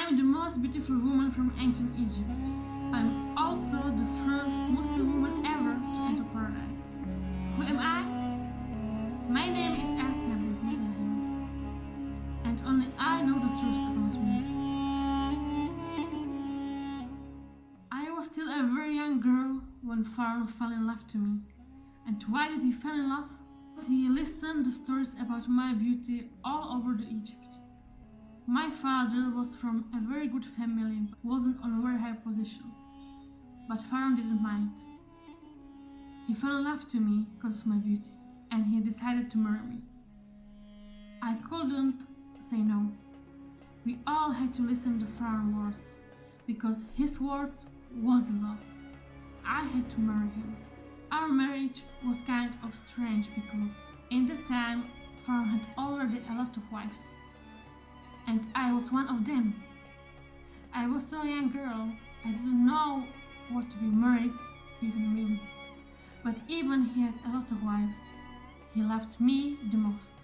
I'm the most beautiful woman from ancient Egypt. I'm also the first Muslim woman ever to enter paradise. Who am I? My name is Asiya Bint Muzahim, and only I know the truth about me. I was still a very young girl when Pharaoh fell in love to me. And why did he fall in love? He listened to stories about my beauty all over the Egypt. My father was from a very good family, but wasn't on a very high position. But Pharaoh didn't mind. He fell in love to me because of my beauty, and he decided to marry me. I couldn't say no. We all had to listen to Pharaoh's words, because his words was the law. I had to marry him. Our marriage was kind of strange because in that time Pharaoh had already a lot of wives, and I was one of them. I was so young girl, I didn't know what to be married even mean. But even he had a lot of wives, he loved me the most.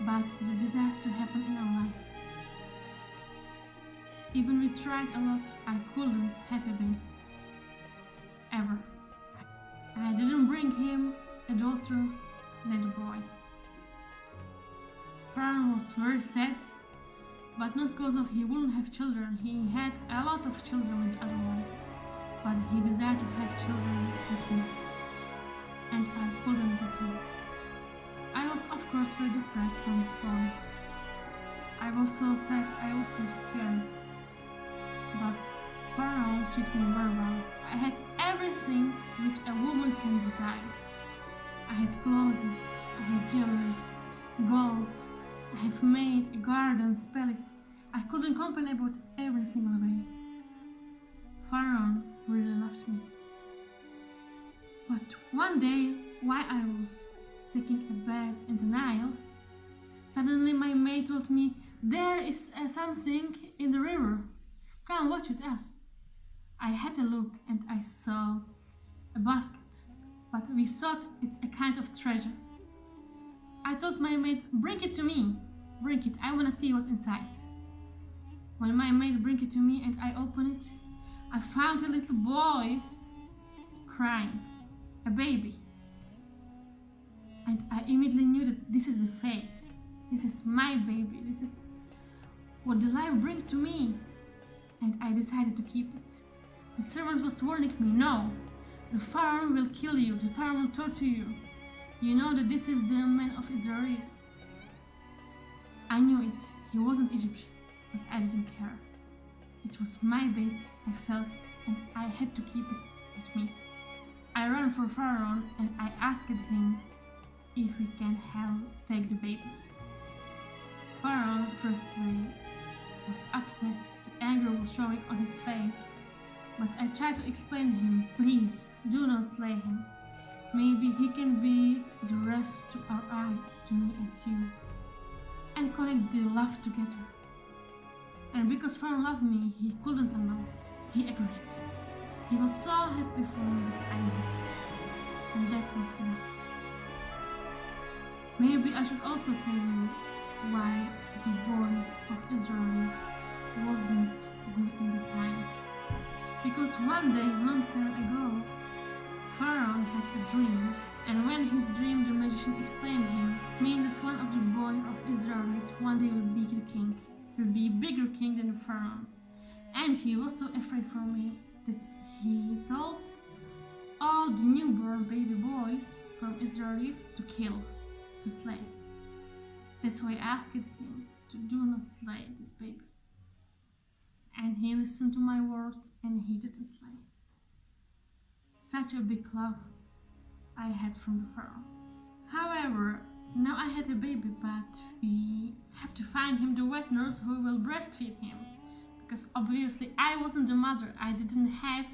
But the disaster happened in our life. Even we tried a lot, I couldn't have a baby. Ever. I didn't bring him a daughter, then a boy. Pharaoh was very sad, but not because of he wouldn't have children. He had a lot of children with other wives, but he desired to have children with me, and I couldn't get him. I was of course very depressed from this point. I was so sad, I was so scared. But Pharaoh treated me very well. I had everything which a woman can desire. I had clothes, I had jewelry, gold, I have made gardens, palace. I couldn't complain about every single way. Pharaoh really loved me. But one day, while I was taking a bath in the Nile, suddenly my maid told me, "There is something in the river. Come watch with us." I had a look and I saw a basket, but we thought it's a kind of treasure. I told my maid, "Bring it to me. Bring it, I wanna see what's inside." When my maid bring it to me and I open it, I found a little boy crying, a baby. And I immediately knew that this is the fate. This is my baby. This is what the life brings to me. And I decided to keep it. The servant was warning me, "No, the Pharaoh will kill you, the Pharaoh will torture you. You know that this is the man of Israelites." I knew it, he wasn't Egyptian, but I didn't care. It was my baby, I felt it, and I had to keep it with me. I ran for Pharaoh and I asked him if we can take the baby. Pharaoh firstly was upset, the anger was showing on his face, but I tried to explain to him, "Please, do not slay him. Maybe he can be the rest to our eyes, to me and you, and connect the love together." And because Pharaoh loved me, he couldn't allow. He agreed. He was so happy for me that I knew, and that was enough. Maybe I should also tell you why the boys of Israel wasn't good in the time. Because one day, long time ago, Pharaoh had a dream, and when his dream the magician explained him, means that one of the boys of Israel one day will be the king, will be a bigger king than the Pharaoh. And he was so afraid for me that he told all the newborn baby boys from Israelites to kill, to slay. That's why I asked him to do not slay this baby. And he listened to my words and he didn't slay. Such a big love I had from the Pharaoh. However, now I had a baby, but we have to find him the wet nurse who will breastfeed him. Because obviously I wasn't the mother, I didn't have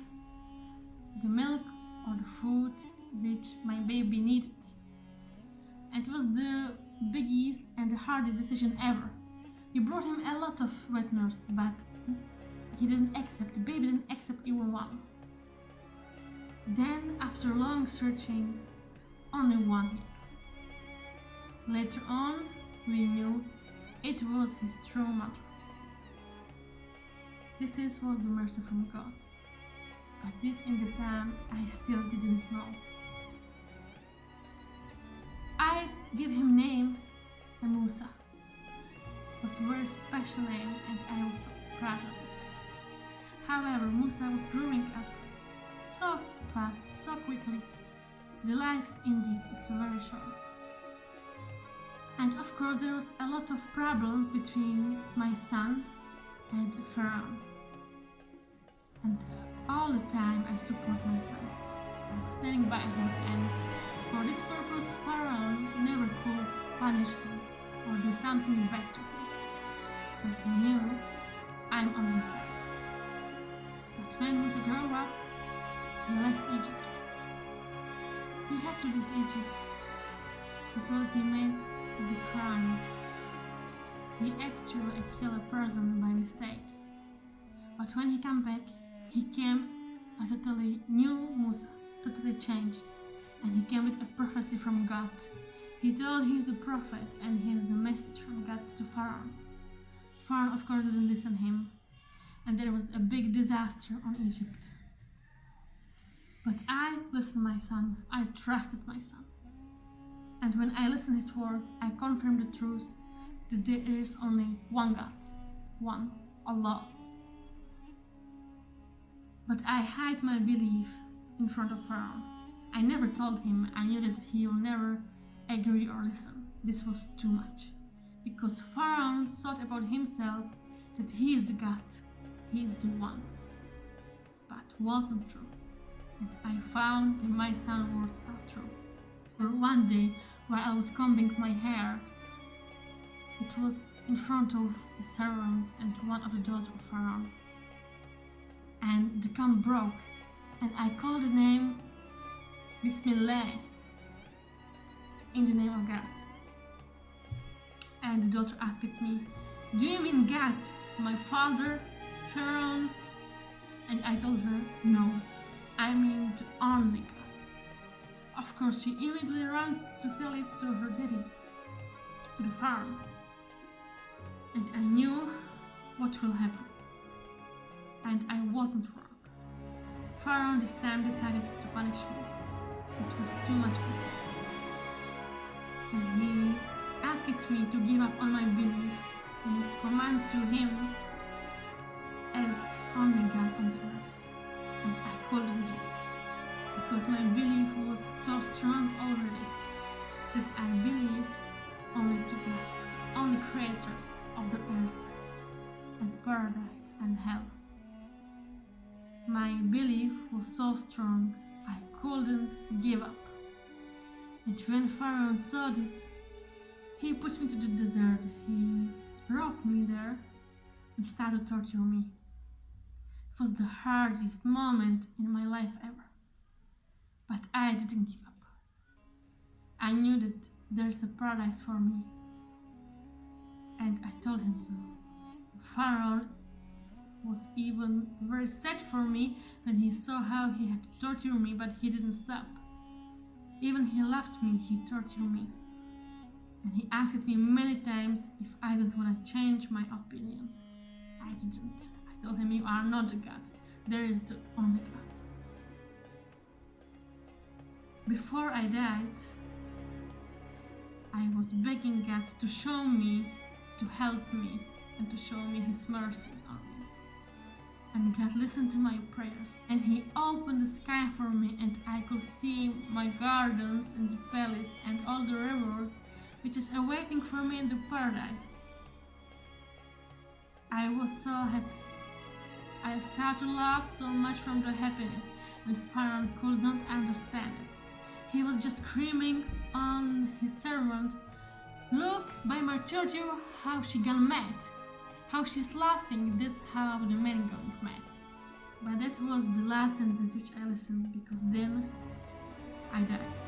the milk or the food which my baby needed. And it was the biggest and the hardest decision ever. We brought him a lot of wet nurses, but he didn't accept, the baby didn't accept even one. Then, after long searching, only one he accepted. Later on, we knew it was his true mother. was the mercy from God. But this in the time I still didn't know. I give him name Musa. It was a very special name and I was so proud of it. However, Musa was growing up so fast, so quickly. The life indeed is very short. And of course there was a lot of problems between my son and Pharaoh. And all the time I support my son. I was standing by him, and for this purpose Pharaoh never could punish him or do something bad to him, because he knew I'm on his side. But when Musa grew up, he left Egypt. He had to leave Egypt because he made a big crime. He actually killed a person by mistake. But when he came back, he came a totally new Musa, totally changed. And he came with a prophecy from God. He told he's the prophet and he's the message from God to Pharaoh. Pharaoh of course didn't listen to him. And there was a big disaster on Egypt. But I listened to my son. I trusted my son. And when I listened to his words, I confirmed the truth that there is only one God, one Allah. But I hid my belief in front of Pharaoh. I never told him. I knew that he will never agree or listen. This was too much. Because Pharaoh thought about himself that he is the God, he is the one. But wasn't true. And I found that my son's words are true. For one day, while I was combing my hair, it was in front of the servants and one of the daughters of Pharaoh. And the comb broke, and I called the name Bismillah, in the name of God. And the daughter asked me, "Do you mean God, my father, Pharaoh?" And I told her, "No, I mean the only God." Of course, she immediately ran to tell it to her daddy, to the Pharaoh. And I knew what will happen. And I wasn't wrong. Pharaoh this time decided to punish me. It was too much for him. And he asked me to give up on my belief and command to him as the only God on the earth. And I couldn't do it, because my belief was so strong already that I believe only to God, the only creator of the earth and paradise and hell. My belief was so strong I couldn't give up. And when Pharaoh saw this, he put me to the desert. He roped me there and started torturing me. It was the hardest moment in my life ever. But I didn't give up. I knew that there's a paradise for me. And I told him so. Pharaoh was even very sad for me when he saw how he had to torture me, but he didn't stop. Even he left me, he tortured me. And he asked me many times if I didn't want to change my opinion. I didn't. I told him, "You are not a God. There is the only God." Before I died, I was begging God to show me, to help me, and to show me His mercy on me. And God listened to my prayers, and He opened the sky for me, and I could see my gardens and the palace and all the rivers which is awaiting for me in the paradise. I was so happy. I started to laugh so much from the happiness, and Pharaoh could not understand it. He was just screaming on his servant, "Look, by my told you how she gone mad. How she's laughing, that's how the man gone mad." But that was the last sentence which I listened, because then I died.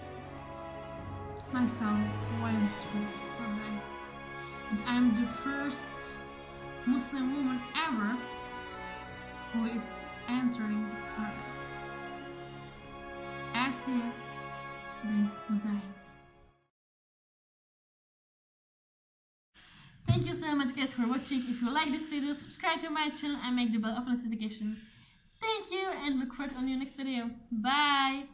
My soul went through paradise, and I'm the first Muslim woman ever who is entering paradise. Asiya Bint Muzahim. Thank you so much guys for watching. If you like this video, subscribe to my channel and make the bell of notification. Thank you and look forward on your next video. Bye!